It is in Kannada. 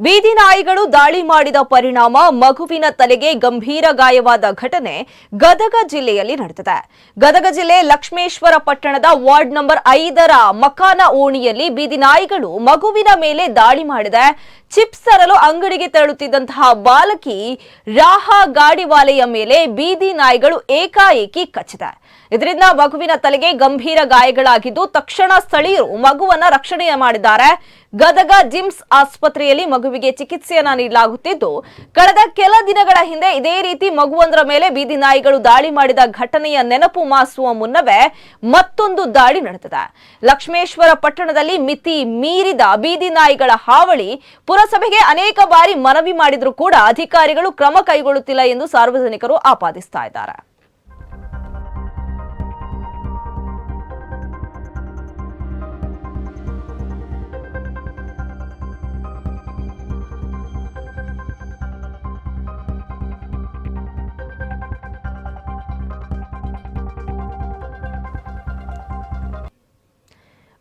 ಬೀದಿ ನಾಯಿಗಳು ದಾಳಿ ಮಾಡಿದ ಪರಿಣಾಮ ಮಗುವಿನ ತಲೆಗೆ ಗಂಭೀರ ಗಾಯವಾದ ಘಟನೆ ಗದಗ ಜಿಲ್ಲೆಯಲ್ಲಿ ನಡೆದಿದೆ. ಗದಗ ಜಿಲ್ಲೆ ಲಕ್ಷ್ಮೇಶ್ವರ ಪಟ್ಟಣದ ವಾರ್ಡ್ ನಂಬರ್ 5ರ ಮಕಾನ ಓಣಿಯಲ್ಲಿ ಬೀದಿ ನಾಯಿಗಳು ಮಗುವಿನ ಮೇಲೆ ದಾಳಿ ಮಾಡಿದೆ. ಚಿಪ್ಸ್ ತರಲು ಅಂಗಡಿಗೆ ತೆರಳುತ್ತಿದ್ದಂತಹ ಬಾಲಕಿ ರಾಹಾ ಗಾಡಿವಾಲೆಯ ಮೇಲೆ ಬೀದಿ ನಾಯಿಗಳು ಏಕಾಏಕಿ ಕಚ್ಚಿದೆ. ಇದರಿಂದ ಮಗುವಿನ ತಲೆಗೆ ಗಂಭೀರ ಗಾಯಗಳಾಗಿದ್ದು ತಕ್ಷಣ ಸ್ಥಳೀಯರು ಮಗುವನ್ನ ರಕ್ಷಣೆ ಮಾಡಿದ್ದಾರೆ. ಗದಗ ಜಿಮ್ಸ್ ಆಸ್ಪತ್ರೆಯಲ್ಲಿ ಮಗುವಿಗೆ ಚಿಕಿತ್ಸೆಯನ್ನ ನೀಡಲಾಗುತ್ತಿದ್ದು, ಕಳೆದ ಕೆಲ ದಿನಗಳ ಹಿಂದೆ ಇದೇ ರೀತಿ ಮಗುವೊಂದರ ಮೇಲೆ ಬೀದಿ ನಾಯಿಗಳು ದಾಳಿ ಮಾಡಿದ ಘಟನೆಯ ನೆನಪು ಮಾಸುವ ಮುನ್ನವೇ ಮತ್ತೊಂದು ದಾಳಿ ನಡೆದಿದೆ. ಲಕ್ಷ್ಮೇಶ್ವರ ಪಟ್ಟಣದಲ್ಲಿ ಮಿತಿ ಮೀರಿದ ಬೀದಿ ನಾಯಿಗಳ ಹಾವಳಿ. ಪುರಸಭೆಗೆ ಅನೇಕ ಬಾರಿ ಮನವಿ ಮಾಡಿದರೂ ಕೂಡ ಅಧಿಕಾರಿಗಳು ಕ್ರಮ ಕೈಗೊಳ್ಳುತ್ತಿಲ್ಲ ಎಂದು ಸಾರ್ವಜನಿಕರು ಆಪಾದಿಸ್ತಾ ಇದ್ದಾರೆ.